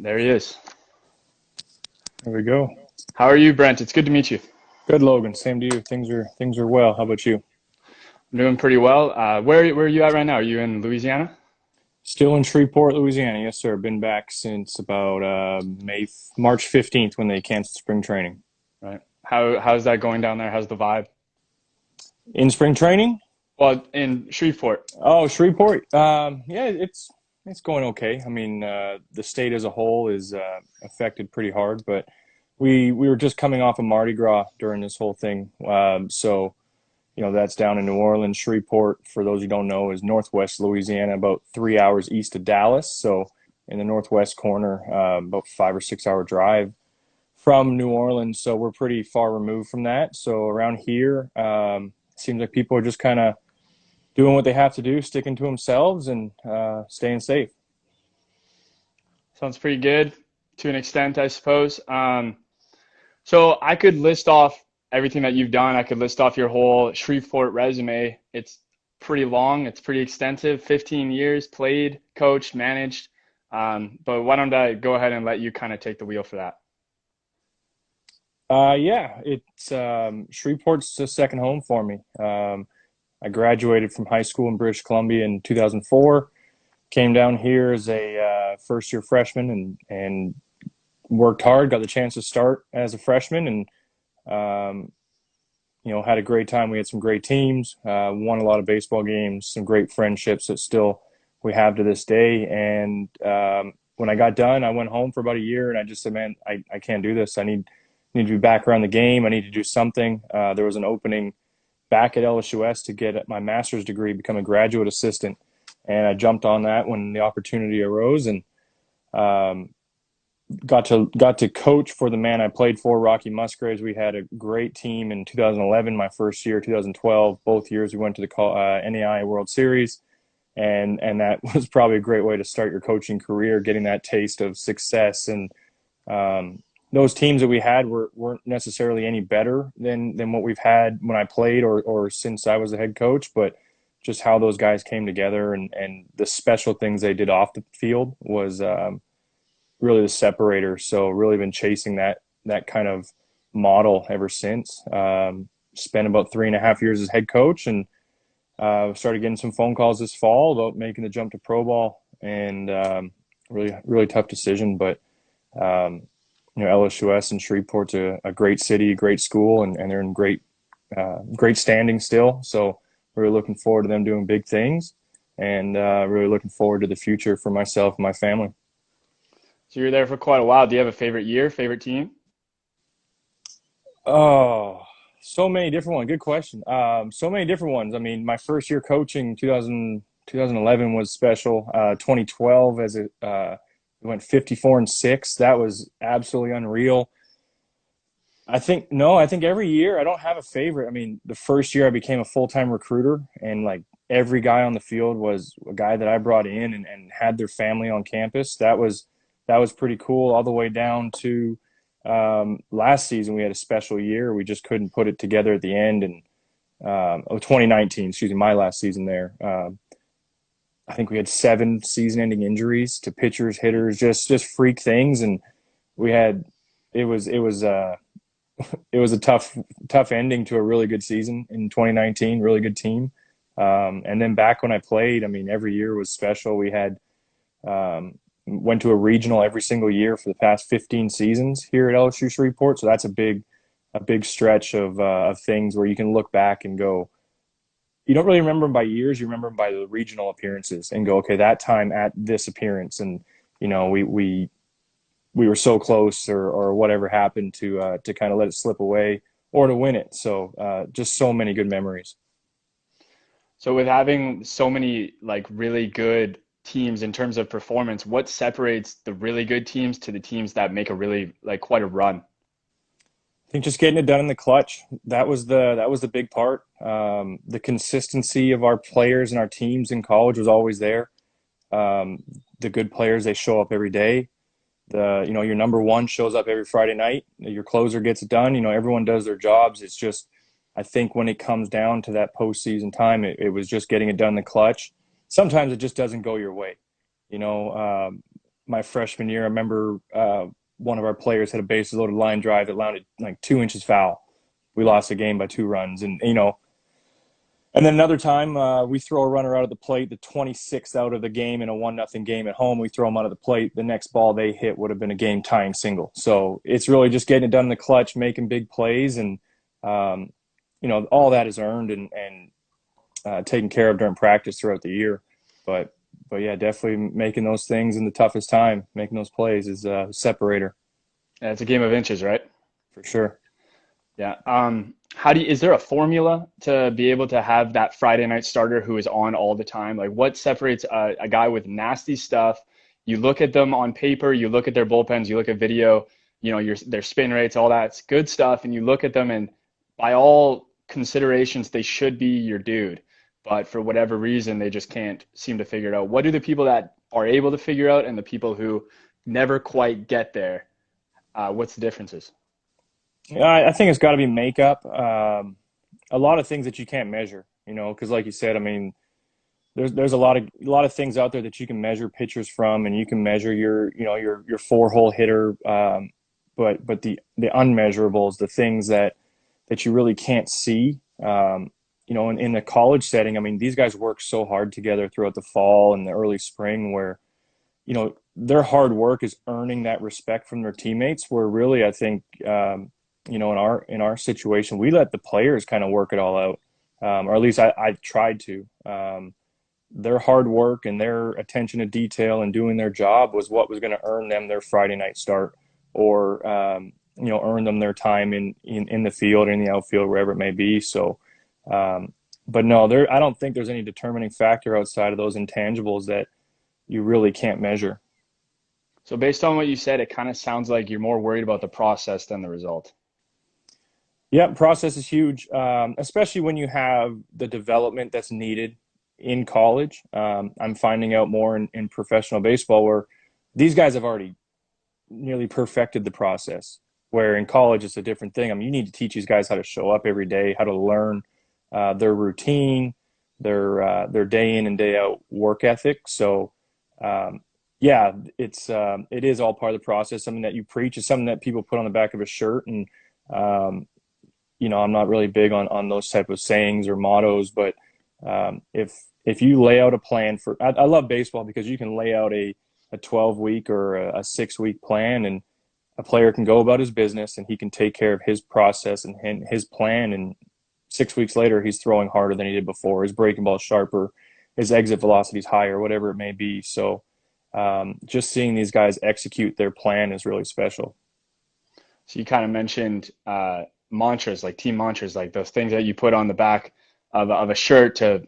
There he is. There we go. How are you, Brent? It's good to meet you. Good, Logan. Same to you. Things are well. How about you? I'm doing pretty well. Where are you at right now? Are you in Louisiana? Still in Shreveport, Louisiana. Yes, sir. Been back since about March 15th when they canceled spring training. Right. How's that going down there? How's the vibe? In spring training? Well, in Shreveport. Oh, Shreveport. Yeah, it's going okay. I mean, the state as a whole is affected pretty hard, but we were just coming off of Mardi Gras during this whole thing. So that's down in New Orleans. Shreveport, for those who don't know, is northwest Louisiana, about 3 hours east of Dallas. So in the northwest corner, about 5 or 6 hour drive from New Orleans. So we're pretty far removed from that. So around here, seems like people are just kind of doing what they have to do, sticking to themselves and staying safe. Sounds pretty good to an extent, I suppose. So I could list off everything that you've done. I could list off your whole Shreveport resume. It's pretty long. It's pretty extensive. 15 years played, coached, managed. But why don't I go ahead and let you kind of take the wheel for that? Yeah, it's Shreveport's a second home for me. I graduated from high school in British Columbia in 2004. Came down here as a first year freshman and worked hard. Got the chance to start as a freshman and had a great time. We had some great teams. Won a lot of baseball games. Some great friendships that still we have to this day. And when I got done, I went home for about a year, and I just said, "Man, I can't do this. I need to be back around the game. I need to do something." There was an opening back at LSUS to get my master's degree, become a graduate assistant. And I jumped on that when the opportunity arose and got to coach for the man I played for, Rocky Musgraves. We had a great team in 2011, my first year, 2012. Both years we went to the NAIA World Series. And that was probably a great way to start your coaching career, getting that taste of success. And those teams that we had weren't necessarily any better than what we've had when I played or since I was the head coach, but just how those guys came together and the special things they did off the field was really the separator. So really been chasing that kind of model ever since. Spent about 3.5 years as head coach and started getting some phone calls this fall about making the jump to pro ball, and really tough decision, but LSUS and Shreveport's a great city, great school, and they're in great standing still. So really looking forward to them doing big things, and really looking forward to the future for myself and my family. So you're there for quite a while. Do you have a favorite year, favorite team? Oh, so many different ones. Good question. So many different ones. I mean, my first year coaching, 2011 was special. 2012 we went 54-6. That was absolutely unreal. I think every year I don't have a favorite. I mean, the first year I became a full-time recruiter, and like every guy on the field was a guy that I brought in and had their family on campus. That was pretty cool, all the way down to last season. We had a special year. We just couldn't put it together at the end. And 2019, excuse me, my last season there. I think we had 7 season-ending injuries to pitchers, hitters, just freak things, and we had it was a tough ending to a really good season in 2019. Really good team, and then back when I played, I mean, every year was special. We had went to a regional every single year for the past 15 seasons here at LSU Shreveport. So that's a big stretch of things where you can look back and go, you don't really remember them by years. You remember them by the regional appearances and go, okay, that time at this appearance. And, we were so close or whatever happened to kind of let it slip away or to win it. So just so many good memories. So with having so many like really good teams in terms of performance, what separates the really good teams to the teams that make a really like quite a run? I think just getting it done in the clutch, that was the big part. The consistency of our players and our teams in college was always there. The good players, they show up every day. Your number one shows up every Friday night. Your closer gets it done. Everyone does their jobs. It's just, I think when it comes down to that postseason time, it was just getting it done in the clutch. Sometimes it just doesn't go your way. my freshman year. I remember one of our players had a bases loaded line drive that landed like 2 inches foul. We lost the game by 2 runs, and and then another time we throw a runner out of the plate, the 26th out of the game in a 1-0 game at home. We throw them out of the plate. The next ball they hit would have been a game tying single. So it's really just getting it done in the clutch, making big plays, and all that is earned and taken care of during practice throughout the year. But yeah, definitely making those things in the toughest time, making those plays is a separator. Yeah, it's a game of inches, right? For sure. Yeah. Is there a formula to be able to have that Friday night starter who is on all the time? Like, what separates a guy with nasty stuff? You look at them on paper, you look at their bullpens, you look at video, their spin rates, all that's good stuff, and you look at them, and by all considerations, they should be your dude. But for whatever reason, they just can't seem to figure it out. What do the people that are able to figure out and the people who never quite get there, what's the differences? I think it's got to be makeup. A lot of things that you can't measure, because like you said, I mean, there's a lot of things out there that you can measure pitchers from, and you can measure your 4-hole hitter. But the unmeasurables, the things that you really can't see. In the college setting, I mean, these guys work so hard together throughout the fall and the early spring where, their hard work is earning that respect from their teammates, where really, I think, in our situation, we let the players kind of work it all out. Or at least I tried to. Their hard work and their attention to detail and doing their job was what was going to earn them their Friday night start, or, earn them their time in the field, in the outfield, wherever it may be. So, but no, I don't think there's any determining factor outside of those intangibles that you really can't measure. So based on what you said, it kind of sounds like you're more worried about the process than the result. Yeah, process is huge, especially when you have the development that's needed in college. I'm finding out more in professional baseball where these guys have already nearly perfected the process, where in college it's a different thing. I mean, you need to teach these guys how to show up every day, how to learn their routine, their day in and day out work ethic. So, yeah, it is all part of the process. Something that you preach is something that people put on the back of a shirt. And, I'm not really big on those type of sayings or mottos, but if you lay out a plan I love baseball because you can lay out a 12-week or a 6-week plan, and a player can go about his business and he can take care of his process and his plan. And 6 weeks later, he's throwing harder than he did before. His breaking ball is sharper, his exit velocity is higher, whatever it may be. So just seeing these guys execute their plan is really special. So you kind of mentioned mantras, like team mantras, like those things that you put on the back of a shirt to,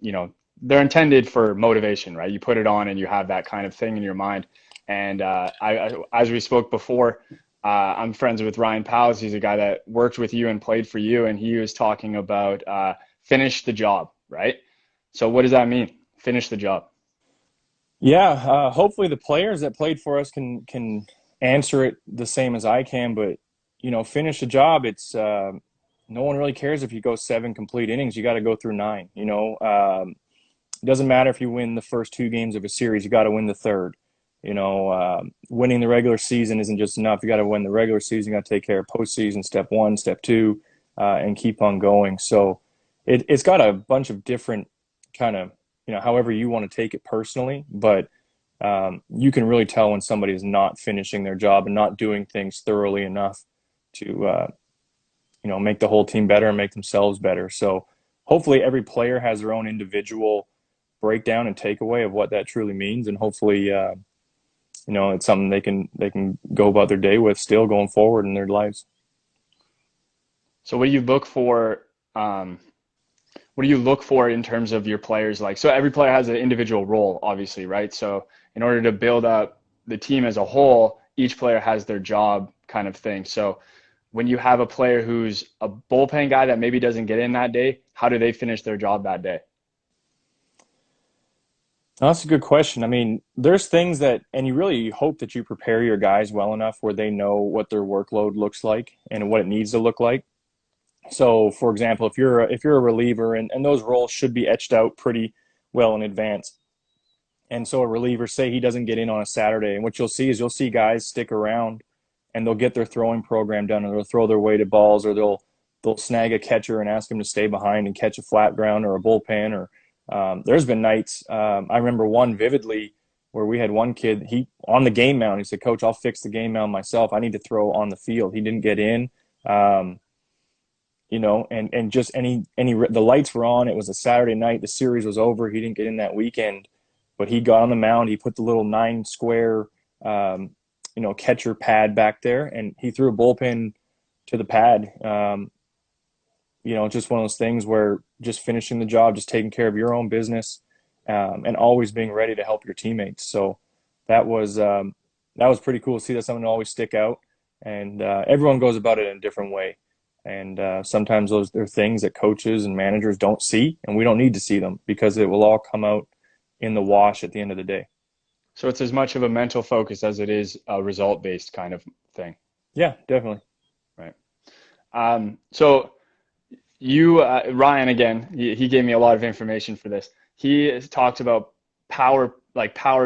they're intended for motivation, right? You put it on and you have that kind of thing in your mind. And as we spoke before, I'm friends with Ryan Powers. He's a guy that worked with you and played for you, and he was talking about finish the job, right? So what does that mean? Finish the job. Yeah, hopefully the players that played for us can answer it the same as I can. But finish the job. It's no one really cares if you go 7 complete innings. You got to go through 9. It doesn't matter if you win the first 2 games of a series. You got to win the third. Winning the regular season isn't just enough. You got to win the regular season. You got to take care of postseason, step 1, step 2, and keep on going. So it's got a bunch of different kind of, however you want to take it personally, but you can really tell when somebody is not finishing their job and not doing things thoroughly enough to, make the whole team better and make themselves better. So hopefully every player has their own individual breakdown and takeaway of what that truly means. And hopefully, it's something they can go about their day with still going forward in their lives. So what do you look for? What do you look for in terms of your players? Like, so every player has an individual role, obviously, right? So in order to build up the team as a whole, each player has their job kind of thing. So when you have a player who's a bullpen guy that maybe doesn't get in that day, how do they finish their job that day? That's a good question. I mean, there's things and you really hope that you prepare your guys well enough where they know what their workload looks like and what it needs to look like. So, for example, if you're a reliever, and those roles should be etched out pretty well in advance. And so a reliever, say he doesn't get in on a Saturday, and what you'll see is you'll see guys stick around and they'll get their throwing program done, or they'll throw their weighted balls, or they'll snag a catcher and ask him to stay behind and catch a flat ground or a bullpen. Or there's been nights, I remember one vividly where we had one kid, he on the game mound, he said, "Coach, I'll fix the game mound myself. I need to throw on the field." He didn't get in. And just the lights were on. It was a Saturday night. The series was over. He didn't get in that weekend, but he got on the mound. He put the little 9 square, catcher pad back there, and he threw a bullpen to the pad. Just one of those things where just finishing the job, just taking care of your own business, and always being ready to help your teammates. So that was pretty cool to see. That's something to always stick out, and everyone goes about it in a different way. And sometimes those are things that coaches and managers don't see, and we don't need to see them because it will all come out in the wash at the end of the day. So it's as much of a mental focus as it is a result-based kind of thing. Yeah, definitely. Right. So you, Ryan, again, he gave me a lot of information for this. He talked about power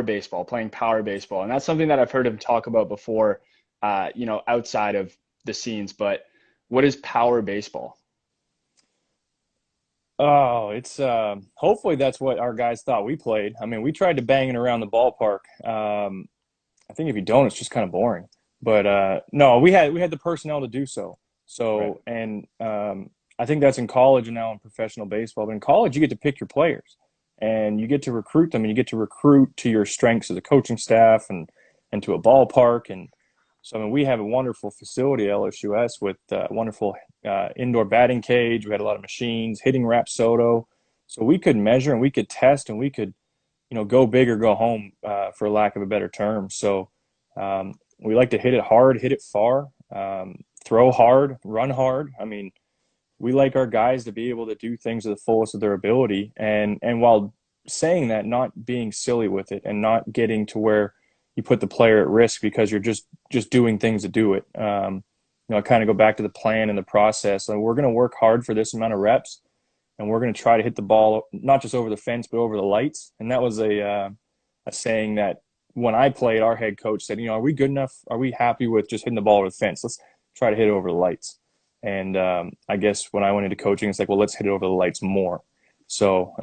baseball, playing power baseball. And that's something that I've heard him talk about before, outside of the scenes. But what is power baseball? Oh, it's hopefully that's what our guys thought we played. I mean, we tried to bang it around the ballpark. I think if you don't, it's just kind of boring. But no, we had the personnel to do so. So, right. And I think that's in college and now in professional baseball. But in college, you get to pick your players and you get to recruit them, and you get to recruit to your strengths as a coaching staff and to a ballpark. And so, I mean, we have a wonderful facility at LSUS with wonderful indoor batting cage. We had a lot of machines, hitting Rapsodo. So we could measure and we could test and we could, go big or go home, for lack of a better term. So we like to hit it hard, hit it far, throw hard, run hard. I mean, we like our guys to be able to do things to the fullest of their ability. And while saying that, not being silly with it and not getting to where you put the player at risk because you're just doing things to do it. I kind of go back to the plan and the process. So we're going to work hard for this amount of reps, and we're going to try to hit the ball not just over the fence but over the lights. And that was a saying that when I played, our head coach said, are we good enough? Are we happy with just hitting the ball over the fence? Let's try to hit it over the lights. And I guess when I went into coaching, it's like, well, let's hit it over the lights more. So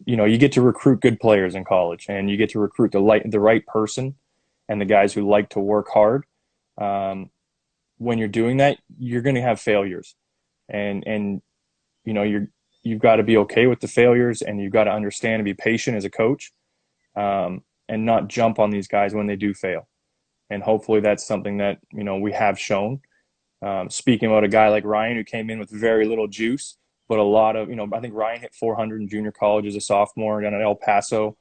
you get to recruit good players in college, and you get to recruit the right person and the guys who like to work hard. When you're doing that, you're going to have failures, and you've got to be okay with the failures, and you've got to understand and be patient as a coach, and not jump on these guys when they do fail. And hopefully that's something that we have shown. Speaking about a guy like Ryan, who came in with very little juice, but a lot of, I think Ryan hit 400 in junior college as a sophomore down at El Paso.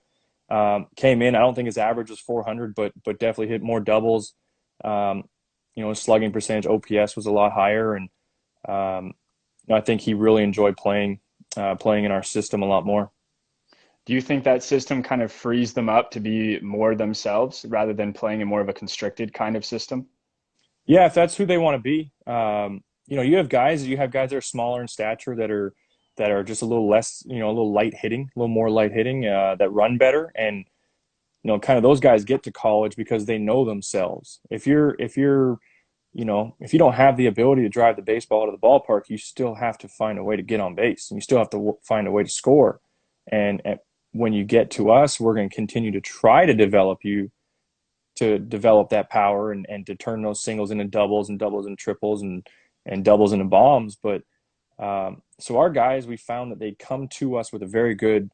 Came in, I don't think his average was 400, but definitely hit more doubles. His slugging percentage, OPS, was a lot higher. And I think he really enjoyed playing in our system a lot more. Do you think that system kind of frees them up to be more themselves rather than playing in more of a constricted kind of system? Yeah, if that's who they want to be. You have guys that are smaller in stature that are just a little less, a little light hitting, a little more light hitting, that run better. And, kind of those guys get to college because they know themselves. If you don't have the ability to drive the baseball out of the ballpark, you still have to find a way to get on base, and you still have to find a way to score. And when you get to us, we're going to continue to try to develop you to develop that power and to turn those singles into doubles and doubles and triples and doubles into bombs. But so our guys, we found that they come to us with a very good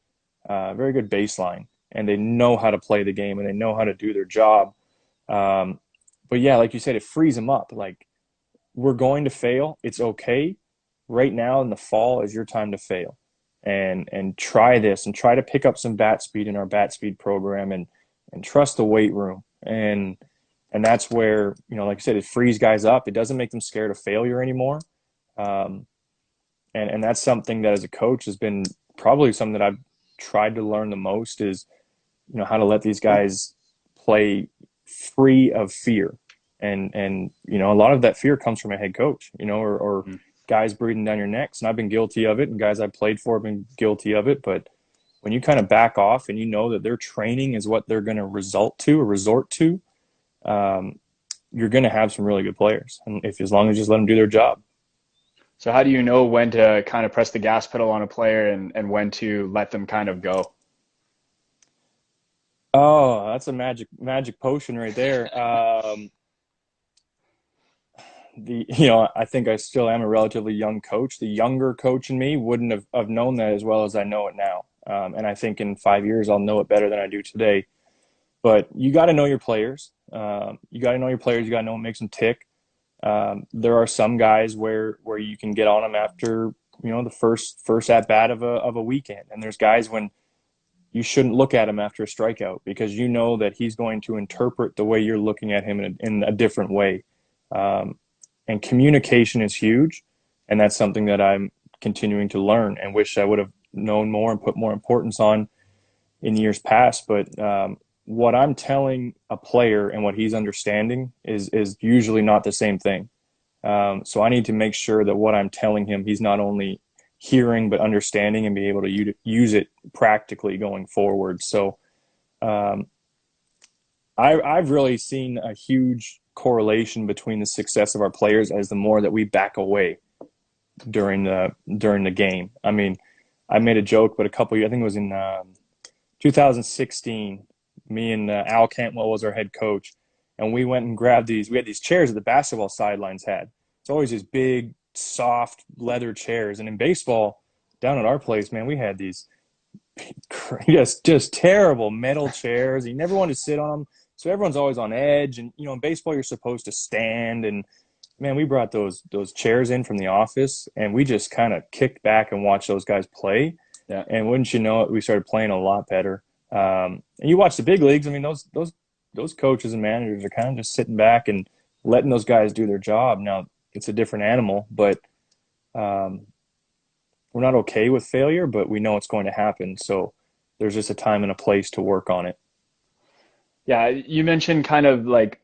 baseline, and they know how to play the game and they know how to do their job. But yeah, like you said, it frees them up. Like, we're going to fail. It's okay. Right now in the fall is your time to fail, and try this and try to pick up some bat speed in our bat speed program, and trust the weight room. And that's where, like I said, it frees guys up. It doesn't make them scared of failure anymore. And that's something that as a coach has been probably something that I've tried to learn the most is, how to let these guys play free of fear. And a lot of that fear comes from a head coach, or guys breathing down your necks. And I've been guilty of it, and guys I've played for have been guilty of it. But when you kind of back off and you know that their training is what they're going to resort to, um, you're going to have some really good players. And if as long as you just let them do their job. So how do you know when to kind of press the gas pedal on a player and when to let them kind of go? Oh, that's a magic potion right there. I think I still am a relatively young coach. The younger coach in me wouldn't have known that as well as I know it now. And I think in 5 years, I'll know it better than I do today. But you got to know your players. You got to know your players. You got to know what makes them tick. There are some guys where you can get on them after, the first at bat of a weekend. And there's guys when you shouldn't look at him after a strikeout because you know that he's going to interpret the way you're looking at him in a different way. And communication is huge, and that's something that I'm continuing to learn and wish I would have known more and put more importance on in years past. But what I'm telling a player and what he's understanding is usually not the same thing. So I need to make sure that what I'm telling him, he's not only hearing but understanding and be able to use it practically going forward. So I've really seen a huge correlation between the success of our players as the more that we back away during the game. I mean, I made a joke, but I think it was in 2016, me and Al Cantwell was our head coach, and we went and grabbed we had these chairs that the basketball sidelines had. It's always these big, soft leather chairs. And in baseball, down at our place, man, we had these just terrible metal chairs. You never wanted to sit on them. So everyone's always on edge. And, in baseball, you're supposed to stand. And, man, we brought those chairs in from the office, and we just kind of kicked back and watched those guys play. Yeah. And wouldn't you know it, we started playing a lot better. And you watch the big leagues. I mean, those coaches and managers are kind of just sitting back and letting those guys do their job. Now, it's a different animal, but we're not okay with failure, but we know it's going to happen. So there's just a time and a place to work on it. Yeah, you mentioned kind of like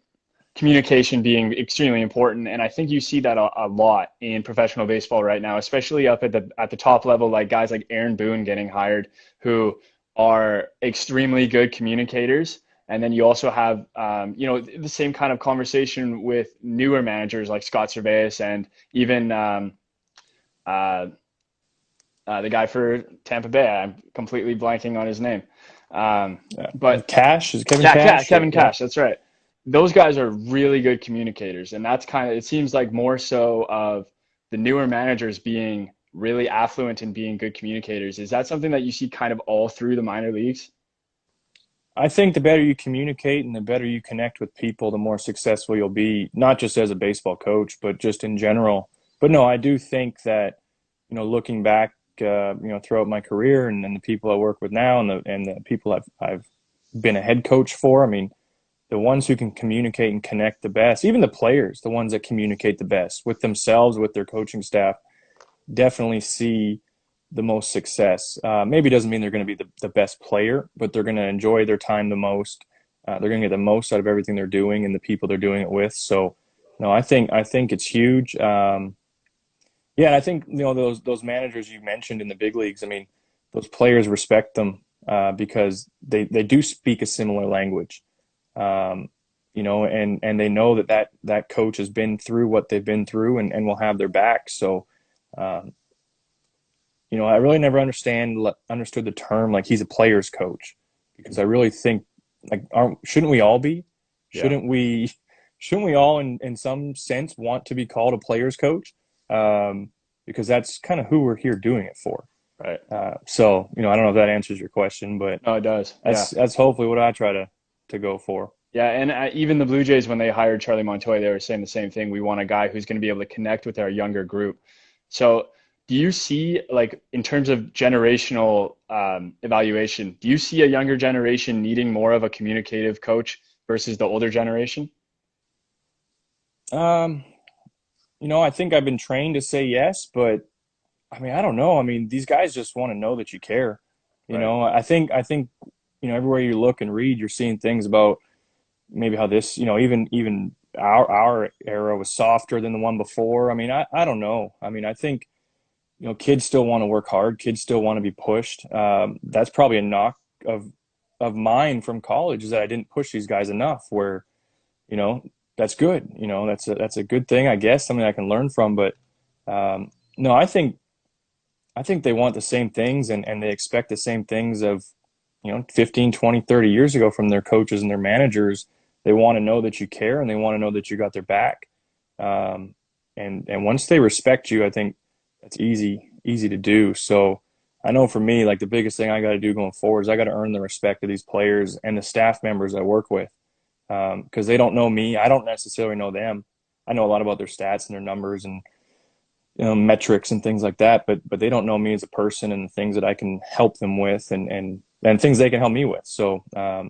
communication being extremely important, and I think you see that a lot in professional baseball right now, especially up at the top level, like guys like Aaron Boone getting hired, who are extremely good communicators. And then you also have, the same kind of conversation with newer managers like Scott Servais and even the guy for Tampa Bay. I'm completely blanking on his name. But Cash is Kevin yeah, Cash. Kevin Cash, that's right. Those guys are really good communicators, and that's it seems like more so of the newer managers being really affluent and being good communicators. Is that something that you see kind of all through the minor leagues? I think the better you communicate and the better you connect with people, the more successful you'll be, not just as a baseball coach, but just in general. But no, I do think that, looking back, throughout my career and the people I work with now and the people I've been a head coach for, I mean, the ones who can communicate and connect the best, even the players, the ones that communicate the best with themselves, with their coaching staff, definitely see the most success. Maybe doesn't mean they're going to be the best player, but they're going to enjoy their time the most. They're going to get the most out of everything they're doing and the people they're doing it with. So, no, I think it's huge. Yeah, and I think those managers you mentioned in the big leagues. I mean, those players respect them because they do speak a similar language. And they know that coach has been through what they've been through and will have their back. So. I really never understood the term like he's a player's coach because I really think like shouldn't we all be? Yeah. Shouldn't we all in some sense want to be called a player's coach? Because that's kind of who we're here doing it for. Right. So I don't know if that answers your question, but No, it does. That's hopefully what I try to go for. Yeah, and even the Blue Jays, when they hired Charlie Montoya, they were saying the same thing. We want a guy who's going to be able to connect with our younger group. So do you see, like, in terms of generational evaluation, do you see a younger generation needing more of a communicative coach versus the older generation? I think I've been trained to say yes, but I mean, I don't know. I mean, these guys just want to know that you care. Right. I think everywhere you look and read, you're seeing things about maybe how this, even our era was softer than the one before. I mean, I don't know. I mean, I think kids still want to work hard. Kids still want to be pushed. That's probably a knock of mine from college, is that I didn't push these guys enough. Where, you know, that's good. That's a good thing, I guess, something I can learn from. But no, I think they want the same things, and they expect the same things of, 15, 20, 30 years ago from their coaches and their managers. They want to know that you care, and they want to know that you got their back. And once they respect you, I think that's easy to do. So I know for me, like, the biggest thing I got to do going forward is I got to earn the respect of these players and the staff members I work with, because they don't know me. I don't necessarily know them. I know a lot about their stats and their numbers and, metrics and things like that, but they don't know me as a person and the things that I can help them with, and things they can help me with. So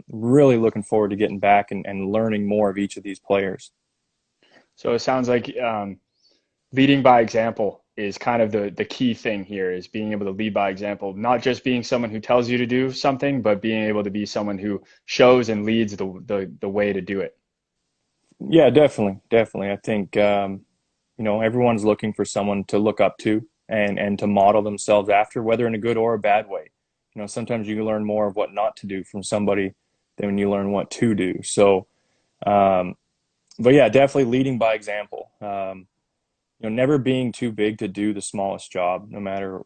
really looking forward to getting back and learning more of each of these players. So it sounds like leading by example is kind of the key thing here, is being able to lead by example, not just being someone who tells you to do something, but being able to be someone who shows and leads the way to do it. Yeah, definitely. I think everyone's looking for someone to look up to and to model themselves after, whether in a good or a bad way. Sometimes you can learn more of what not to do from somebody than when you learn what to do. So, but yeah, definitely leading by example. Never being too big to do the smallest job, no matter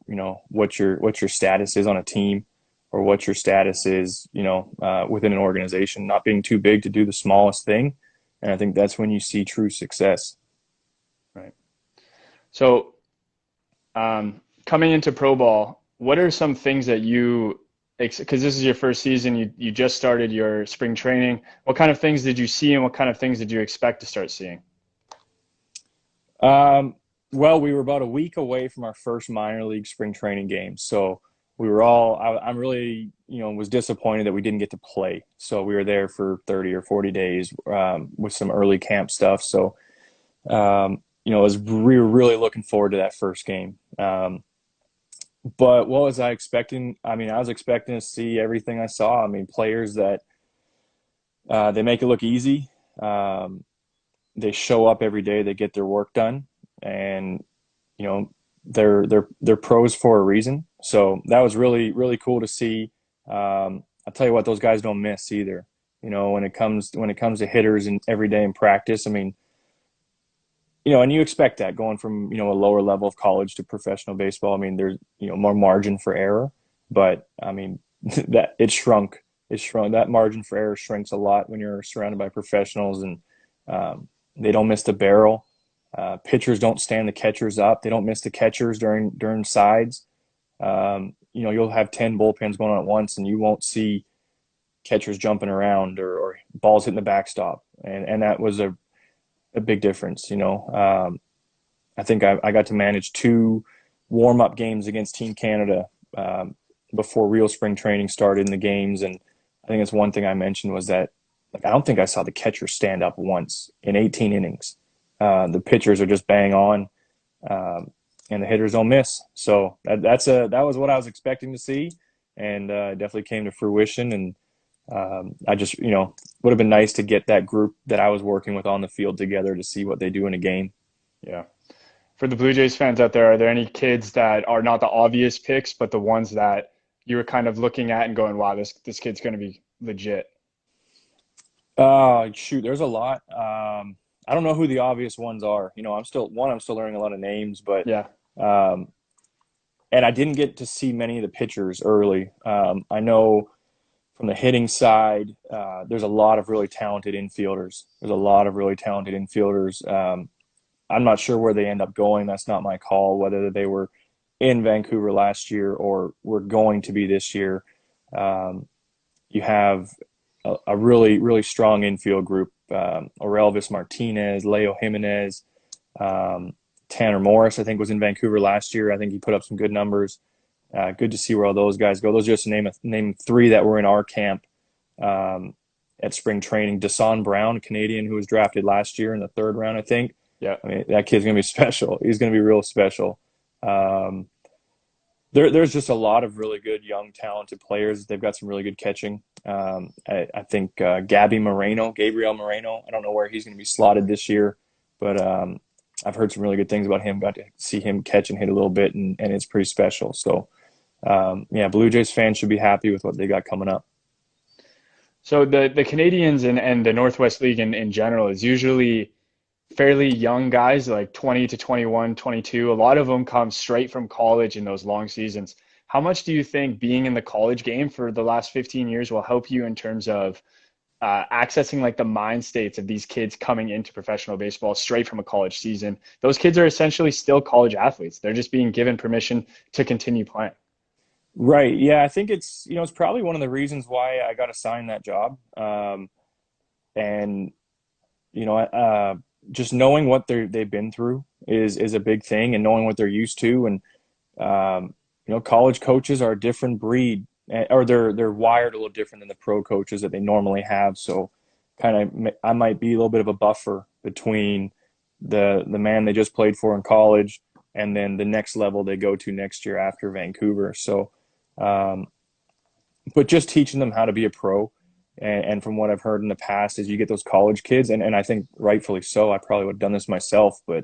what your status is on a team, or what your status is within an organization. Not being too big to do the smallest thing, and I think that's when you see true success. Right. So coming into pro ball, what are some things that because this is your first season, you just started your spring training. What kind of things did you see, and what kind of things did you expect to start seeing? Well, we were about a week away from our first minor league spring training game. So we were I'm really, was disappointed that we didn't get to play. So we were there for 30 or 40 days, with some early camp stuff. So, we were really looking forward to that first game. But what was I expecting? I mean, I was expecting to see everything I saw. I mean, players that, they make it look easy. They show up every day, they get their work done, and they're pros for a reason. So that was really, really cool to see. I'll tell you what, those guys don't miss either. When it comes to hitters and every day in practice, I mean, and you expect that going from, a lower level of college to professional baseball. I mean, there's, more margin for error, but I mean, that it shrunk. That margin for error shrinks a lot when you're surrounded by professionals, and they don't miss the barrel. Pitchers don't stand the catchers up. They don't miss the catchers during sides. You'll have 10 bullpens going on at once, and you won't see catchers jumping around or balls hitting the backstop. And that was a big difference. I think I got to manage 2 warm-up games against Team Canada before real spring training started in the games. And I think it's one thing I mentioned was that, like, I don't think I saw the catcher stand up once in 18 innings. The pitchers are just bang on, and the hitters don't miss. So that was what I was expecting to see, and it definitely came to fruition. And I just, would have been nice to get that group that I was working with on the field together to see what they do in a game. Yeah. For the Blue Jays fans out there, are there any kids that are not the obvious picks, but the ones that you were kind of looking at and going, wow, this kid's going to be legit? Shoot, there's a lot. I don't know who the obvious ones are. I'm still learning a lot of names, but Yeah. and I didn't get to see many of the pitchers early. I know from the hitting side, there's a lot of really talented infielders. I'm not sure where they end up going. That's not my call, whether they were in Vancouver last year or were going to be this year. You have a really, really strong infield group. Orelvis Martinez, Leo Jimenez, Tanner Morris, I think, was in Vancouver last year. I think he put up some good numbers. Good to see where all those guys go. Those are just to name 3 that were in our camp at spring training. Desan Brown, a Canadian who was drafted last year in the 3rd round, I think. Yeah. I mean, that kid's going to be special. He's going to be real special. There's just a lot of really good, young, talented players. They've got some really good catching. I think Gabriel Moreno, I don't know where he's going to be slotted this year, but I've heard some really good things about him. Got to see him catch and hit a little bit, and it's pretty special. So, yeah, Blue Jays fans should be happy with what they got coming up. So the Canadians and the Northwest League in general is usually fairly young guys, like 20 to 21, 22. A lot of them come straight from college in those long seasons. How much do you think being in the college game for the last 15 years will help you in terms of accessing like the mind states of these kids coming into professional baseball straight from a college season? Those kids are essentially still college athletes. They're just being given permission to continue playing. Right. Yeah, I think it's probably one of the reasons why I got assigned that job. And just knowing what they've been through is a big thing, and knowing what they're used to. And college coaches are a different breed, or they're wired a little different than the pro coaches that they normally have. So kind of I might be a little bit of a buffer between the man they just played for in college and then the next level they go to next year after Vancouver. So, but just teaching them how to be a pro. And from what I've heard in the past is you get those college kids, and I think rightfully so. I probably would have done this myself, but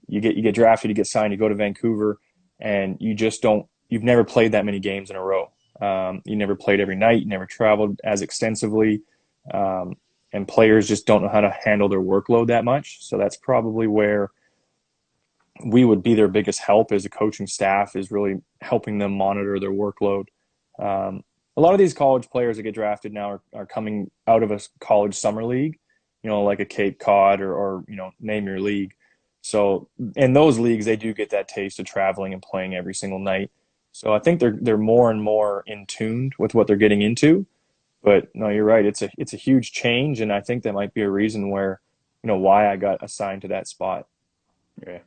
you get drafted, you get signed, you go to Vancouver, and you've never played that many games in a row. You never played every night, you never traveled as extensively, and players just don't know how to handle their workload that much. So that's probably where we would be their biggest help as a coaching staff, is really helping them monitor their workload. A lot of these college players that get drafted now are coming out of a college summer league, like a Cape Cod or name your league. So in those leagues, they do get that taste of traveling and playing every single night. So I think they're more and more in tune with what they're getting into. But no, you're right. It's a huge change, and I think that might be a reason where, why I got assigned to that spot. Okay.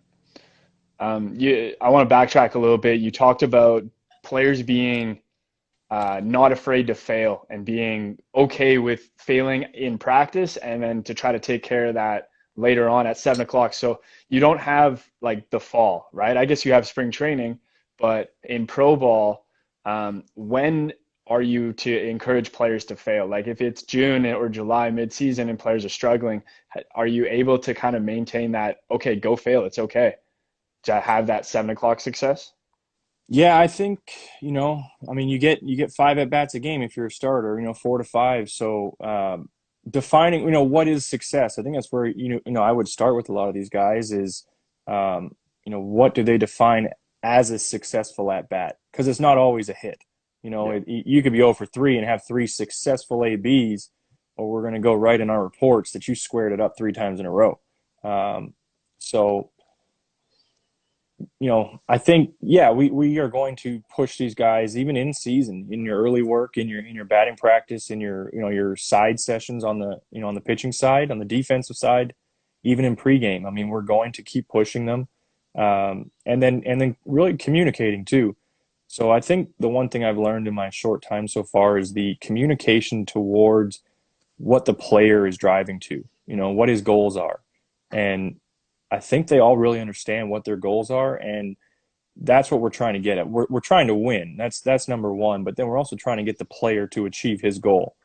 I want to backtrack a little bit. You talked about players being not afraid to fail and being okay with failing in practice, and then to try to take care of that later on at 7 o'clock. So you don't have like the fall, right? I guess you have spring training, but in pro ball, when are you to encourage players to fail? Like if it's June or July mid-season and players are struggling, are you able to kind of maintain that, okay, go fail, it's okay, to have that 7 o'clock success? Yeah, I think, you get 5 at bats a game if you're a starter, 4 to 5. So defining, what is success? I think that's where, I would start with a lot of these guys is, what do they define as a successful at bat? Because it's not always a hit. Yeah. You could be 0 for 3 and have 3 successful ABs, or we're going to go right in our reports that you squared it up 3 times in a row. So I think, yeah, we are going to push these guys even in season, in your early work, in your batting practice, in your side sessions on the on the pitching side, on the defensive side, even in pregame. I mean, we're going to keep pushing them, and then really communicating too. So I think the one thing I've learned in my short time so far is the communication towards what the player is driving to, what his goals are, and I think they all really understand what their goals are, and that's what we're trying to get at. We're trying to win. That's number one, but then we're also trying to get the player to achieve his goal.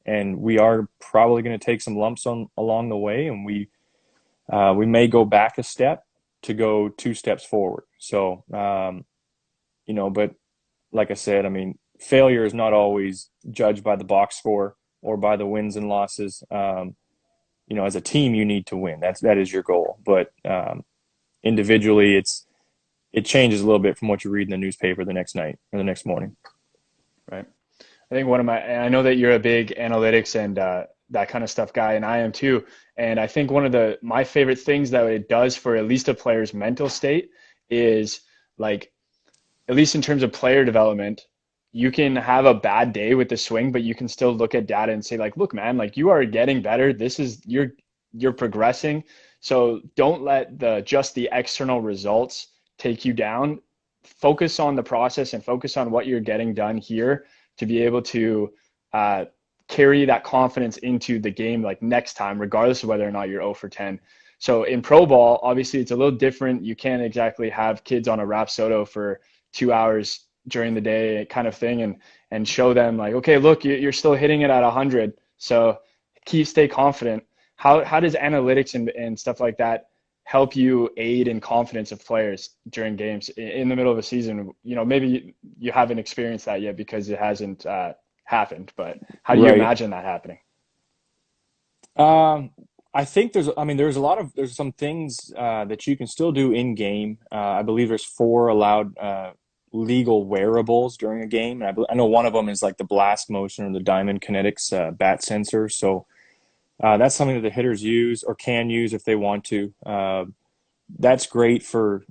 And we are probably going to take some lumps along the way, and we may go back a step to go 2 steps forward. So, but like I said, I mean, failure is not always judged by the box score or by the wins and losses. As a team, you need to win. That is your goal. But individually, it changes a little bit from what you read in the newspaper the next night or the next morning. Right. I think and I know that you're a big analytics and that kind of stuff guy, and I am too. And I think one of my favorite things that it does for at least a player's mental state is, like, at least in terms of player development, you can have a bad day with the swing, but you can still look at data and say, like, look, man, like, you are getting better. You're progressing. So don't let just the external results take you down. Focus on the process and focus on what you're getting done here to be able to carry that confidence into the game, like next time, regardless of whether or not you're 0 for 10. So in pro ball, obviously it's a little different. You can't exactly have kids on a Rapsodo for 2 hours during the day kind of thing and show them, like, okay, look, you're still hitting it at 100. So stay confident. How does analytics and stuff like that help you aid in confidence of players during games in the middle of a season? You know, maybe you haven't experienced that yet because it hasn't happened, but how do you Right. imagine that happening? I think there's some things that you can still do in game. I believe there's 4 allowed legal wearables during a game. And I know one of them is like the blast motion or the Diamond Kinetics bat sensor. So that's something that the hitters use or can use if they want to. That's great for,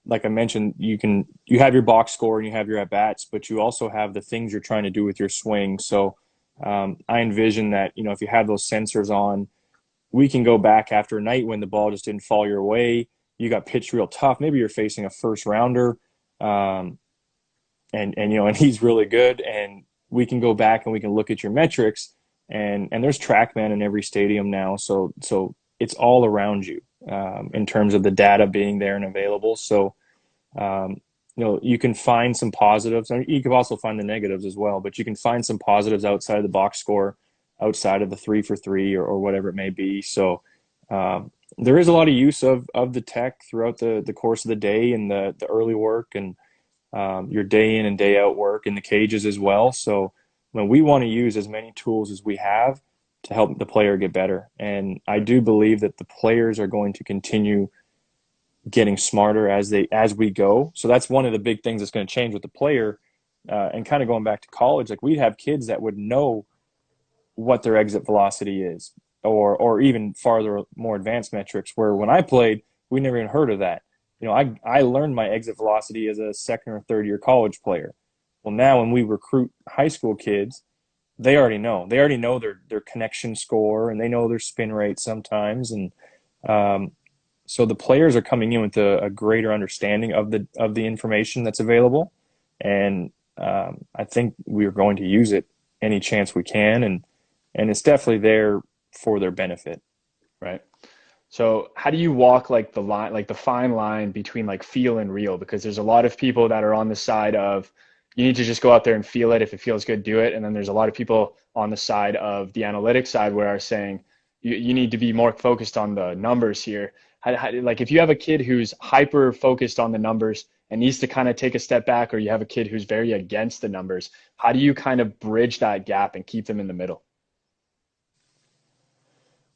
like I mentioned, you have your box score and you have your at bats, but you also have the things you're trying to do with your swing. So I envision that, if you have those sensors on, we can go back after a night when the ball just didn't fall your way. You got pitched real tough. Maybe you're facing a first rounder, and he's really good. And we can go back and we can look at your metrics. And there's TrackMan in every stadium now, so it's all around you in terms of the data being there and available. So you can find some positives. I mean, you can also find the negatives as well, but you can find some positives outside of the box score, outside of the 3 for 3 or whatever it may be. So there is a lot of use of the tech throughout the course of the day and the early work and your day in and day out work in the cages as well. So when we want to use as many tools as we have to help the player get better. And I do believe that the players are going to continue getting smarter as we go. So that's one of the big things that's going to change with the player. And kind of going back to college, like we'd have kids that would know what their exit velocity is, or even farther, more advanced metrics, where when I played, we never even heard of that. I learned my exit velocity as a second or third year college player. Well, now when we recruit high school kids, they already know. They already know their connection score, and they know their spin rate sometimes. And so the players are coming in with a greater understanding of the information that's available. And I think we are going to use it any chance we can. And it's definitely there for their benefit. Right. So how do you walk like the line, like the fine line between like feel and real? Because there's a lot of people that are on the side of you need to just go out there and feel it. If it feels good, do it. And then there's a lot of people on the side of the analytics side where are saying you need to be more focused on the numbers here. Like if you have a kid who's hyper focused on the numbers and needs to kind of take a step back, or you have a kid who's very against the numbers, how do you kind of bridge that gap and keep them in the middle?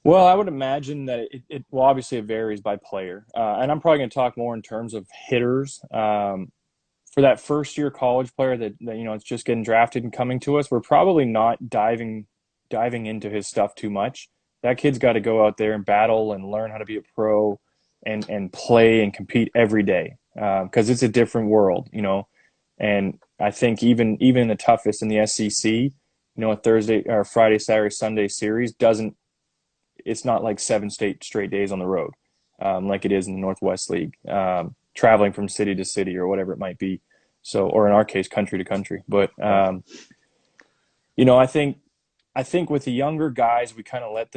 Well, I would imagine that well, obviously it varies by player. And I'm probably going to talk more in terms of hitters. For that first year college player that it's just getting drafted and coming to us, we're probably not diving into his stuff too much. That kid's got to go out there and battle and learn how to be a pro and play and compete every day, because it's a different world, And I think even in the toughest in the SEC, a Thursday or Friday, Saturday, Sunday series it's not like 7 straight days on the road, like it is in the Northwest League, traveling from city to city or whatever it might be. So, or in our case, country to country. But, I think with the younger guys, we kind of let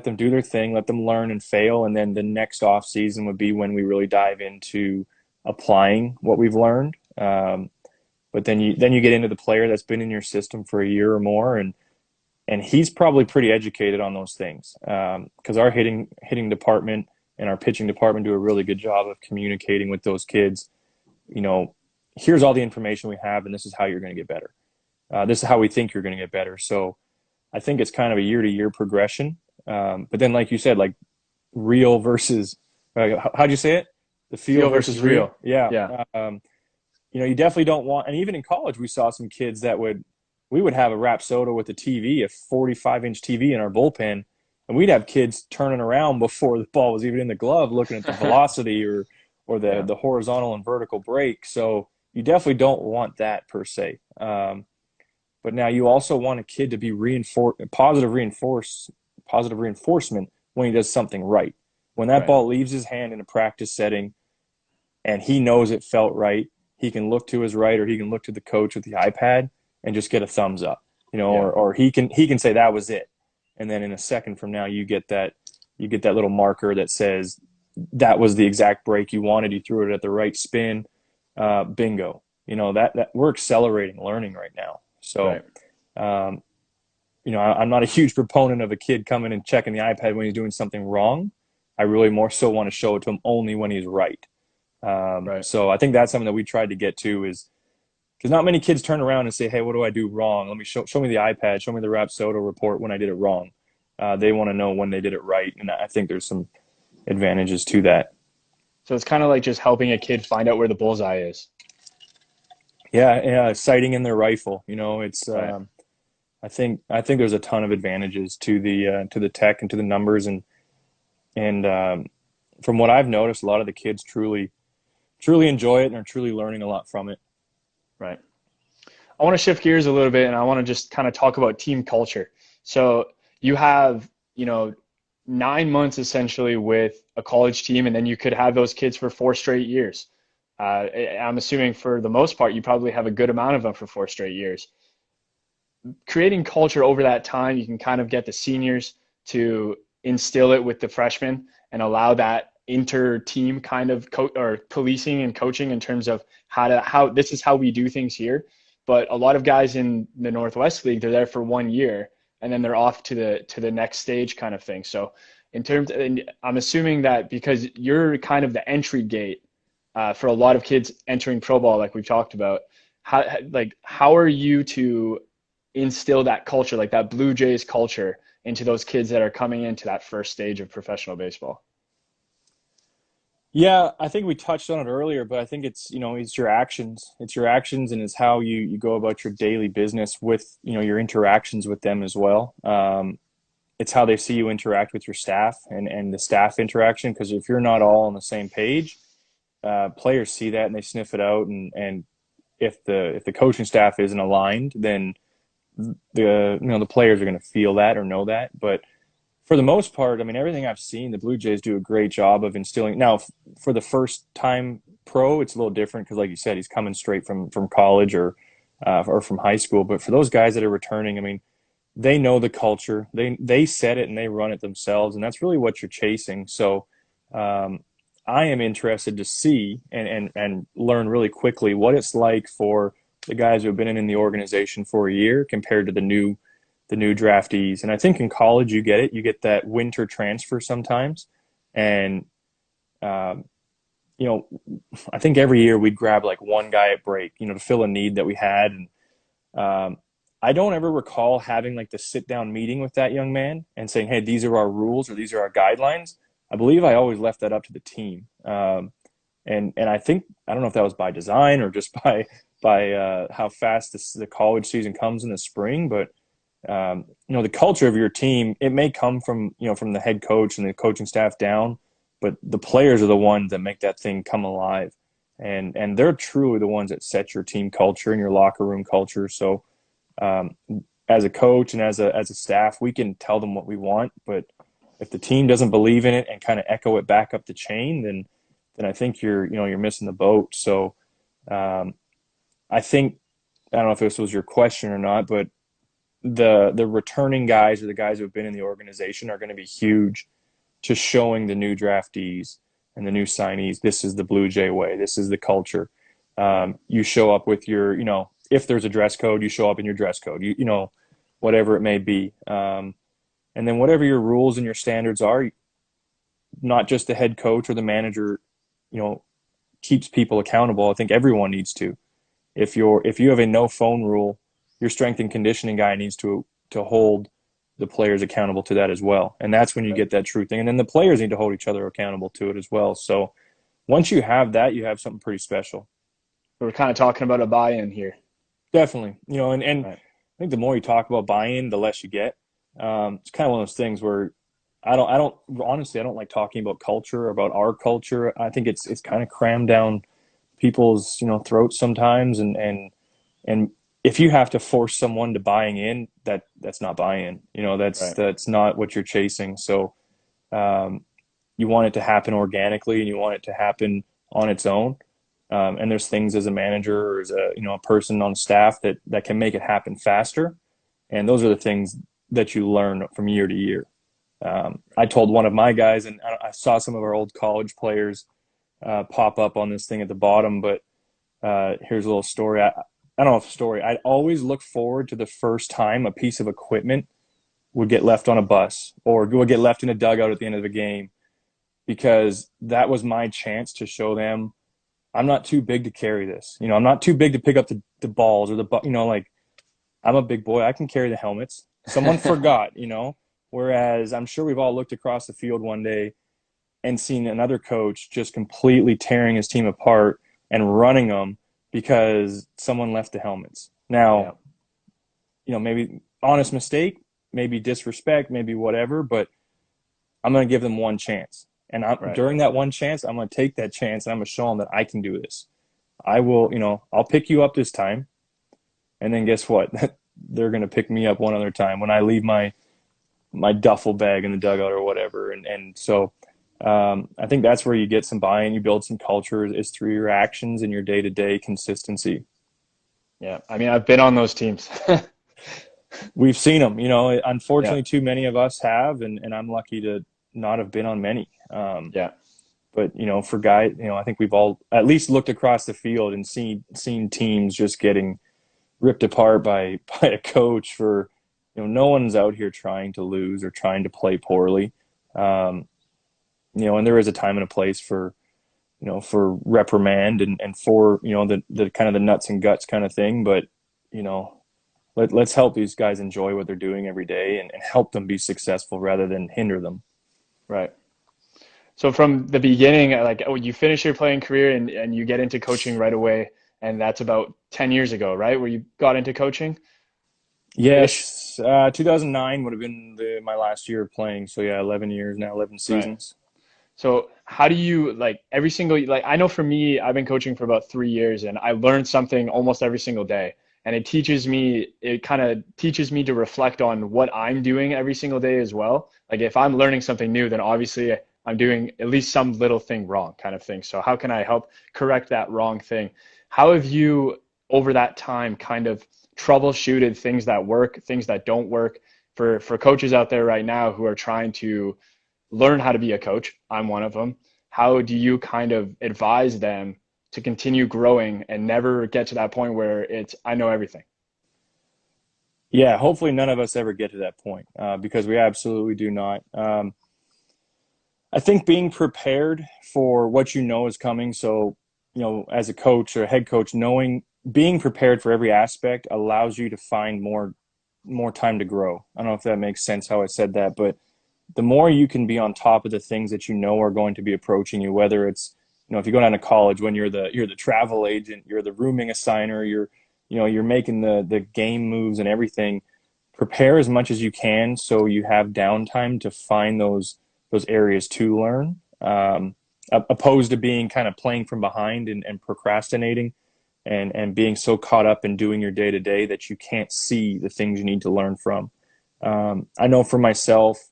them do their thing, let them learn and fail. And then the next off season would be when we really dive into applying what we've learned. But then you get into the player that's been in your system for a year or more, and he's probably pretty educated on those things, because our hitting department and our pitching department do a really good job of communicating with those kids. Here's all the information we have, and this is how you're going to get better. This is how we think you're going to get better. So I think it's kind of a year-to-year progression. But then, like you said, like real versus how'd you say it? The feel versus real. Yeah. Yeah. You definitely don't want, and even in college, we saw some kids that we would have a Rapsodo with a TV, a 45-inch TV in our bullpen, and we'd have kids turning around before the ball was even in the glove, looking at the velocity or the horizontal and vertical break. So you definitely don't want that per se. But now you also want a kid to be positive reinforcement when he does something right. When that ball leaves his hand in a practice setting and he knows it felt right, he can look to his right, or he can look to the coach with the iPad and just get a thumbs up, or he can say that was it. And then in a second from now, you get that little marker that says that was the exact break you wanted. You threw it at the right spin. Bingo. That we're accelerating learning right now. So, I'm not a huge proponent of a kid coming and checking the iPad when he's doing something wrong. I really more so want to show it to him only when he's right. Right. So I think that's something that we tried to get to is because not many kids turn around and say, hey, what do I do wrong? Let me show me the iPad, show me the Rapsodo report when I did it wrong. They want to know when they did it right. And I think there's some advantages to that. So it's kind of like just helping a kid find out where the bullseye is. Yeah, sighting in their rifle. It's Right. I think there's a ton of advantages to the tech and to the numbers and from what I've noticed, a lot of the kids truly enjoy it and are truly learning a lot from it. Right. I want to shift gears a little bit and I want to just kind of talk about team culture. So you have, 9 months essentially with a college team, and then you could have those kids for 4 straight years. I'm assuming for the most part, you probably have a good amount of them for 4 straight years. Creating culture over that time, you can kind of get the seniors to instill it with the freshmen and allow that inter-team kind of or policing and coaching in terms of how this is how we do things here. But a lot of guys in the Northwest League, they're there for 1 year and then they're off to the next stage kind of thing. So and I'm assuming that because you're kind of the entry gate for a lot of kids entering pro ball, like we've talked about, how are you to instill that culture, like that Blue Jays culture, into those kids that are coming into that first stage of professional baseball? Yeah, I think we touched on it earlier, but I think it's your actions. It's your actions and it's how you go about your daily business with, your interactions with them as well. It's how they see you interact with your staff and the staff interaction. Because if you're not all on the same page, players see that and they sniff it out. And if the coaching staff isn't aligned, then the players are going to feel that or know that. But for the most part, I mean, everything I've seen, the Blue Jays do a great job of instilling. Now, for the first time pro, it's a little different because, like you said, he's coming straight from college or from high school. But for those guys that are returning, I mean, they know the culture. They set it and they run it themselves, and that's really what you're chasing. So, I am interested to see and learn really quickly what it's like for the guys who have been in the organization for a year compared to the new draftees. And I think in college you get it. You get that winter transfer sometimes. And, I think every year we'd grab like one guy at break, to fill a need that we had. And I don't ever recall having like the sit down meeting with that young man and saying, hey, these are our rules or these are our guidelines. I believe I always left that up to the team. And I think, I don't know if that was by design or just by how fast the college season comes in the spring, but the culture of your team, it may come from the head coach and the coaching staff down, but the players are the ones that make that thing come alive. And they're truly the ones that set your team culture and your locker room culture. So as a coach and as a staff, we can tell them what we want, but if the team doesn't believe in it and kind of echo it back up the chain, then I think you're missing the boat. So I think, I don't know if this was your question or not, but the returning guys or the guys who have been in the organization are going to be huge to showing the new draftees and the new signees, this is the Blue Jay way. This is the culture. You show up with your, if there's a dress code, you show up in your dress code, whatever it may be. And then whatever your rules and your standards are, not just the head coach or the manager, keeps people accountable. I think everyone needs to. If you have a no phone rule, your strength and conditioning guy needs to hold the players accountable to that as well. And that's when you get that true thing. And then the players need to hold each other accountable to it as well. So once you have that, you have something pretty special. We're kind of talking about a buy-in here. Definitely. And Right. I think the more you talk about buy-in, the less you get. It's kind of one of those things where I don't honestly, I don't like talking about culture, about our culture. I think it's kind of crammed down people's, throats sometimes. And if you have to force someone to buying in, that's not buy-in. Right. That's not what you're chasing. So you want it to happen organically and you want it to happen on its own. And there's things as a manager or as a person on staff that can make it happen faster. And those are the things that you learn from year to year. I told one of my guys, and I saw some of our old college players pop up on this thing at the bottom, but here's a little story. I don't know if it's a story. I'd always look forward to the first time a piece of equipment would get left on a bus or would get left in a dugout at the end of the game. because that was my chance to show them I'm not too big to carry this. I'm not too big to pick up the balls or like I'm a big boy. I can carry the helmets. Someone forgot. Whereas I'm sure we've all looked across the field one day and seen another coach just completely tearing his team apart and running them because someone left the helmets. Now, maybe honest mistake, maybe disrespect, maybe whatever, but I'm going to give them one chance. And during that one chance, I'm going to take that chance and I'm going to show them that I can do this. I will, I'll pick you up this time. And then guess what? They're going to pick me up one other time when I leave my duffel bag in the dugout or whatever. And so I think that's where you get some buy-in, you build some culture, is through your actions and your day-to-day consistency. Yeah. I mean, I've been on those teams. We've seen them, unfortunately too many of us have, and I'm lucky to not have been on many. But, for guys, I think we've all at least looked across the field and seen teams just getting ripped apart by a coach for, no one's out here trying to lose or trying to play poorly. And there is a time and a place for reprimand and for, the kind of the nuts and guts kind of thing. But, let's help these guys enjoy what they're doing every day and help them be successful rather than hinder them. Right. So from the beginning, you finish your playing career and you get into coaching right away. And that's about 10 years ago, right? Where you got into coaching? Yes. 2009 would have been my last year of playing. So 11 years now, 11 seasons. Right. So how do you I know for me, I've been coaching for about 3 years and I learned something almost every single day. And it kind of teaches me to reflect on what I'm doing every single day as well. Like if I'm learning something new, then obviously I'm doing at least some little thing wrong kind of thing. So how can I help correct that wrong thing? How have you, over that time, kind of troubleshooted things that work, things that don't work for coaches out there right now who are trying to learn how to be a coach? I'm one of them. How do you kind of advise them to continue growing and never get to that point where I know everything? Yeah, hopefully none of us ever get to that point because we absolutely do not. I think being prepared for what is coming. So, as a coach or a head coach, being prepared for every aspect allows you to find more time to grow. I don't know if that makes sense how I said that, but the more you can be on top of the things that are going to be approaching you, whether it's, if you go down to college when you're the travel agent, you're the rooming assigner, you're making the game moves and everything, prepare as much as you can so you have downtime to find those areas to learn, opposed to being kind of playing from behind and procrastinating and being so caught up in doing your day-to-day that you can't see the things you need to learn from. I know for myself,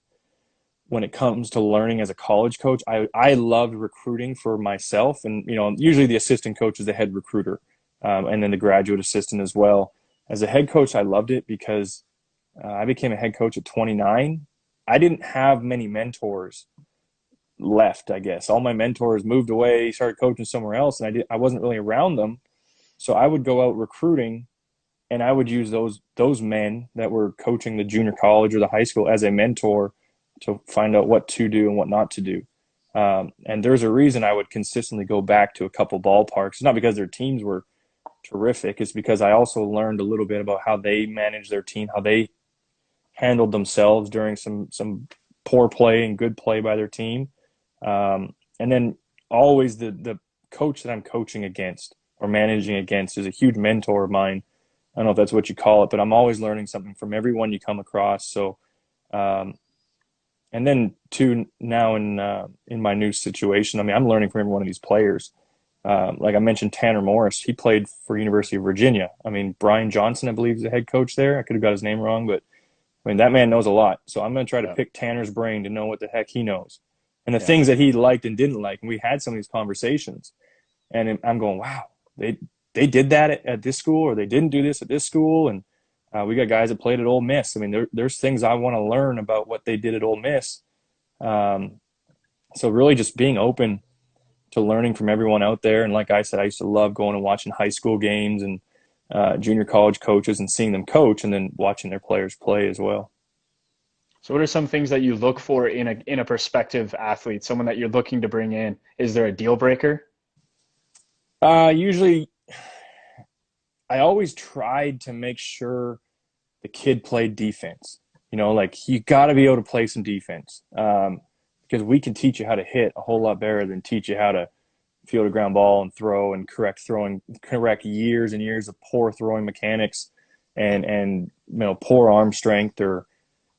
when it comes to learning as a college coach, I loved recruiting for myself. And, usually the assistant coach is the head recruiter, and then the graduate assistant as well. As a head coach, I loved it because I became a head coach at 29. I didn't have many mentors left, I guess. All my mentors moved away, started coaching somewhere else, and I wasn't really around them. So I would go out recruiting, and I would use those men that were coaching the junior college or the high school as a mentor to find out what to do and what not to do. And there's a reason I would consistently go back to a couple ballparks. It's not because their teams were terrific. It's because I also learned a little bit about how they managed their team, how they handled themselves during some poor play and good play by their team. And then always the coach that I'm coaching against or managing against is a huge mentor of mine. I don't know if that's what you call it, but I'm always learning something from everyone you come across. So, and then too, now in my new situation, I mean, I'm learning from every one of these players. Like I mentioned, Tanner Morris, he played for University of Virginia. I mean, Brian Johnson, I believe, is the head coach there. I could have got his name wrong, but I mean, that man knows a lot. So I'm going to try to pick Tanner's brain to know what the heck he knows and the things that he liked and didn't like. And we had some of these conversations, and I'm going, wow, they did that at this school, or they didn't do this at this school. And we got guys that played at Ole Miss. I mean, there's things I want to learn about what they did at Ole Miss. So really just being open to learning from everyone out there. And like I said, I used to love going and watching high school games and junior college coaches and seeing them coach and then watching their players play as well. So what are some things that you look for in a prospective athlete, someone that you're looking to bring in? Is there a deal breaker? Usually, I always tried to make sure the kid played defense. Like you got to be able to play some defense, because we can teach you how to hit a whole lot better than teach you how to field a ground ball and throw and correct years and years of poor throwing mechanics and poor arm strength or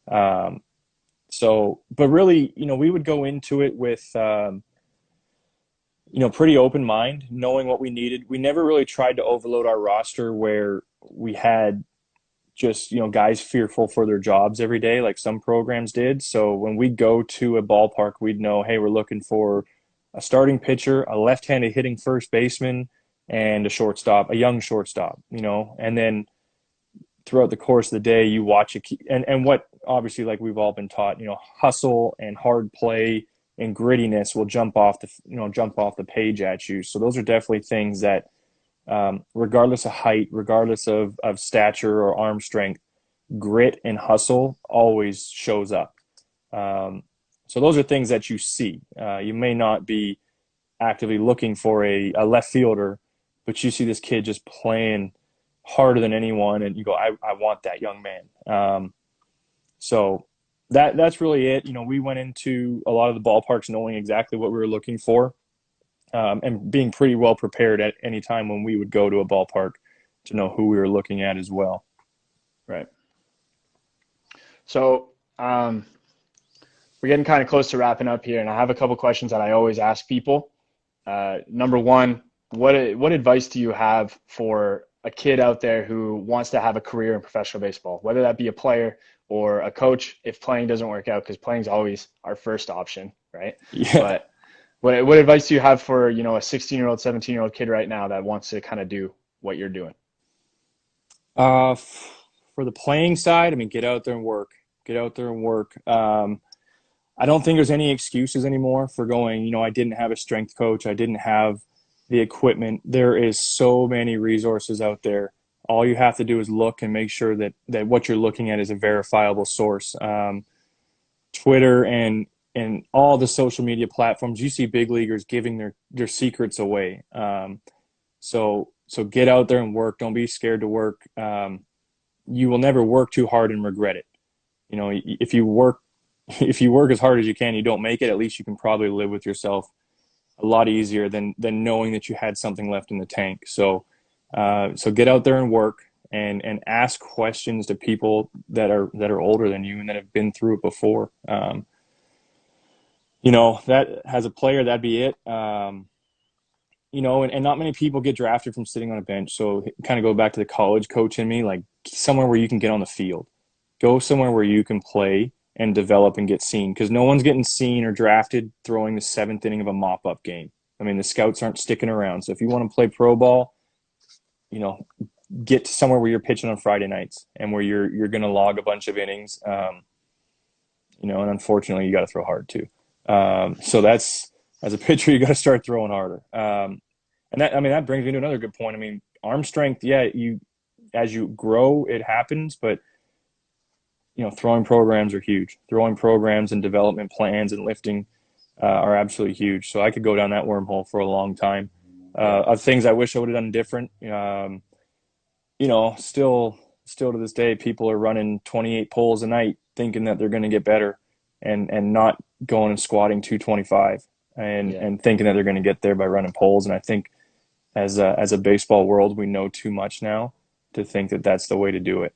but really, we would go into it with pretty open mind, knowing what we needed. We never really tried to overload our roster where we had just, guys fearful for their jobs every day, like some programs did. So when we go to a ballpark, we'd know, hey, we're looking for a starting pitcher, a left-handed hitting first baseman, and a shortstop, a young shortstop, and then throughout the course of the day, you watch it. And what obviously, like we've all been taught, hustle and hard play and grittiness will jump off the page at you. So those are definitely things that, regardless of height, regardless of stature or arm strength, grit and hustle always shows up. So those are things that you see. You may not be actively looking for a left fielder, but you see this kid just playing harder than anyone, and you go, I want that young man. So that's really it. We went into a lot of the ballparks knowing exactly what we were looking for, and being pretty well prepared at any time when we would go to a ballpark to know who we were looking at as well. Right. So we're getting kind of close to wrapping up here, and I have a couple questions that I always ask people. Number one, what advice do you have for a kid out there who wants to have a career in professional baseball, whether that be a player or a coach, if playing doesn't work out, because playing is always our first option, right? Yeah. But what advice do you have for, a 16-year-old, 17-year-old kid right now that wants to kind of do what you're doing? For the playing side, I mean, get out there and work. Get out there and work. I don't think there's any excuses anymore for going, I didn't have a strength coach. I didn't have the equipment. There is so many resources out there. All you have to do is look and make sure that what you're looking at is a verifiable source. Twitter and all the social media platforms, you see big leaguers giving their secrets away. So get out there and work. Don't be scared to work. You will never work too hard and regret it. If you work as hard as you can, you don't make it, at least you can probably live with yourself a lot easier than knowing that you had something left in the tank. So get out there and work and ask questions to people that are older than you and that have been through it before. That as a player, that'd be it. And not many people get drafted from sitting on a bench. So kind of go back to the college coach in me, like somewhere where you can get on the field, go somewhere where you can play and develop and get seen, because no one's getting seen or drafted throwing the seventh inning of a mop-up game. I mean, the scouts aren't sticking around. So if you want to play pro ball, get to somewhere where you're pitching on Friday nights and where you're going to log a bunch of innings. And unfortunately, you got to throw hard too. So that's, as a pitcher, you got to start throwing harder. And that brings me to another good point. I mean, arm strength, yeah, as you grow, it happens, but throwing programs are huge. Throwing programs and development plans and lifting are absolutely huge. So I could go down that wormhole for a long time. Of things I wish I would have done different. Still to this day, people are running 28 pulls a night thinking that they're going to get better and not going and squatting 225 and thinking that they're going to get there by running pulls. And I think as a baseball world, we know too much now to think that that's the way to do it.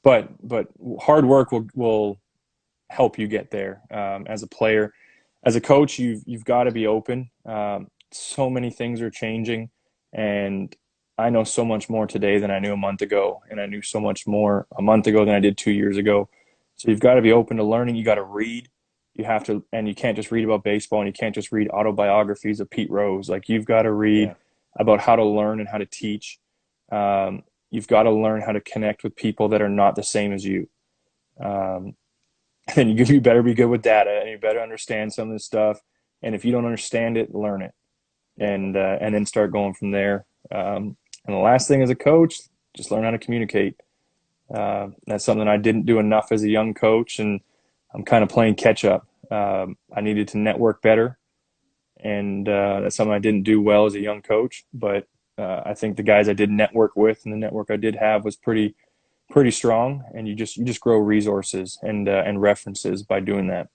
But hard work will help you get there. As a player, as a coach, you've got to be open. So many things are changing, and I know so much more today than I knew a month ago, and I knew so much more a month ago than I did 2 years ago. So you've got to be open to learning. You got to read. You have to, and you can't just read about baseball, and you can't just read autobiographies of Pete Rose. Like, you've got to read about how to learn and how to teach. You've got to learn how to connect with people that are not the same as you. And you better be good with data, and you better understand some of this stuff. And if you don't understand it, learn it, and then start going from there. And the last thing as a coach, just learn how to communicate. That's something I didn't do enough as a young coach, and I'm kind of playing catch up. I needed to network better, and that's something I didn't do well as a young coach. But I think the guys I did network with and the network I did have was pretty strong, and you just grow resources and references by doing that.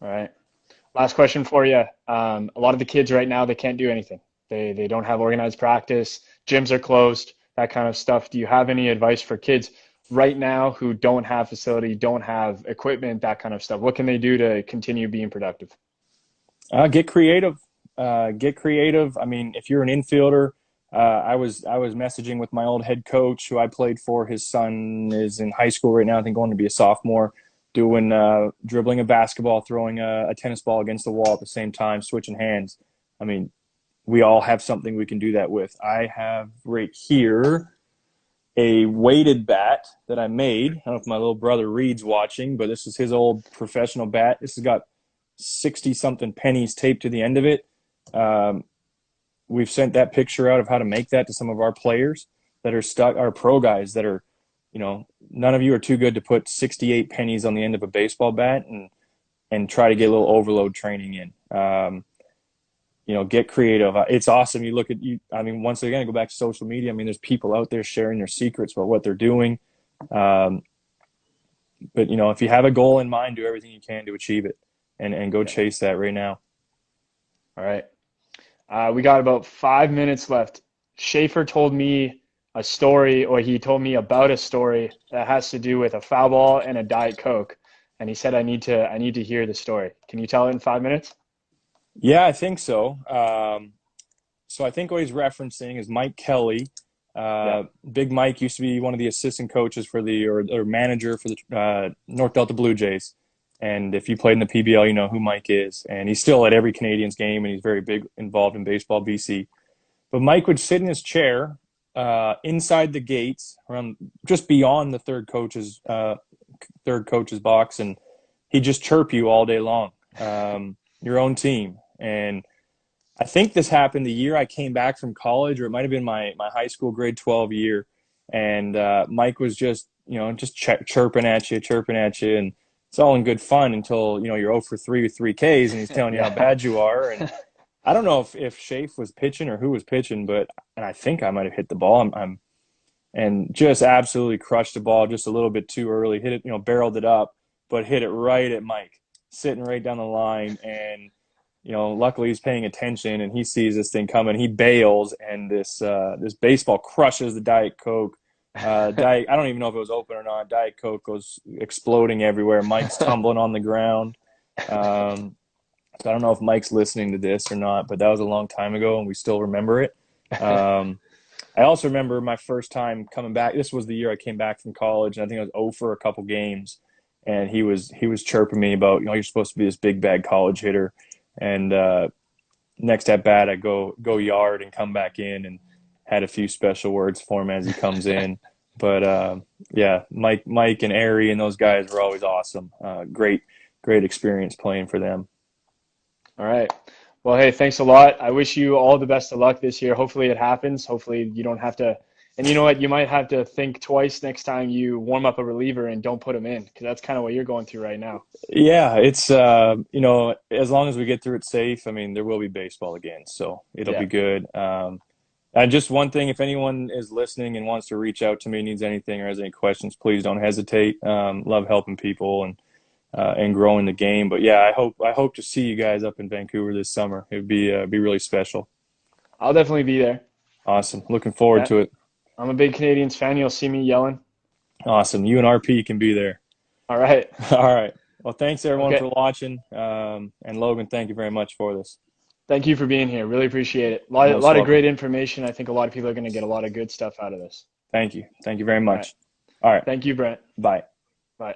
All right. Last question for you. A lot of the kids right now, they can't do anything. They don't have organized practice. Gyms are closed, that kind of stuff. Do you have any advice for kids right now who don't have facility, don't have equipment, that kind of stuff? What can they do to continue being productive? Get creative. Get creative. I mean, if you're an infielder, I was messaging with my old head coach who I played for. His son is in high school right now. I think going to be a sophomore, doing dribbling a basketball, throwing a tennis ball against the wall at the same time, switching hands. I mean, we all have something we can do that with. I have right here a weighted bat that I made. I don't know if my little brother Reed's watching, but this is his old professional bat. This has got 60 something pennies taped to the end of it. We've sent that picture out of how to make that to some of our players that are stuck, our pro guys that are, none of you are too good to put 68 pennies on the end of a baseball bat and try to get a little overload training in. Get creative. It's awesome. You look at once again, I go back to social media. I mean, there's people out there sharing their secrets about what they're doing. But if you have a goal in mind, do everything you can to achieve it and go chase that right now. All right. We got about 5 minutes left. Schaefer told me a story, or he told me about a story that has to do with a foul ball and a Diet Coke. And he said, I need to hear the story. Can you tell it in 5 minutes? Yeah, I think so. So I think what he's referencing is Mike Kelly. Big Mike used to be one of the assistant coaches for or manager for the North Delta Blue Jays. And if you played in the PBL, you know who Mike is. And he's still at every Canadians game, and he's very big involved in baseball BC. But Mike would sit in his chair inside the gates, around just beyond the third coach's box, and he'd just chirp you all day long, your own team. And I think this happened the year I came back from college, or it might have been my high school grade 12 year. And Mike was just chirping at you, and it's all in good fun until you're 0 for 3 with 3 Ks, and he's telling you how bad you are. And I don't know if Shafe was pitching or who was pitching, and I think I might have hit the ball. And just absolutely crushed the ball just a little bit too early. Hit it, barreled it up, but hit it right at Mike, sitting right down the line. And luckily he's paying attention, and he sees this thing coming. He bails, and this baseball crushes the Diet Coke. I don't even know if it was open or not. Diet Coke goes exploding everywhere. Mike's tumbling on the ground. So I don't know if Mike's listening to this or not, but that was a long time ago, and we still remember it. I also remember my first time coming back. This was the year I came back from college, and I think I was 0 for a couple games. And he was chirping me about, you're supposed to be this big bad college hitter. And next at bat, I go yard and come back in, and had a few special words for him as he comes in. But Mike and Ari and those guys were always awesome. Great experience playing for them. All right. Well, hey, thanks a lot. I wish you all the best of luck this year. Hopefully it happens. Hopefully you don't have to. And you know what? You might have to think twice next time you warm up a reliever and don't put him in, because that's kind of what you're going through right now. Yeah, it's, as long as we get through it safe, there will be baseball again. So it'll be good. And just one thing, if anyone is listening and wants to reach out to me, needs anything or has any questions, please don't hesitate. Love helping people and growing the game. But yeah, I hope to see you guys up in Vancouver this summer. It would be really special. I'll definitely be there. Awesome. Looking forward to it. I'm a big Canadians fan. You'll see me yelling. Awesome. You and RP can be there. All right. All right. Well, thanks everyone for watching. And Logan, thank you very much for this. Thank you for being here. Really appreciate it. A lot of great information. I think a lot of people are going to get a lot of good stuff out of this. Thank you. Thank you very much. All right. Thank you, Brent. Bye. Bye.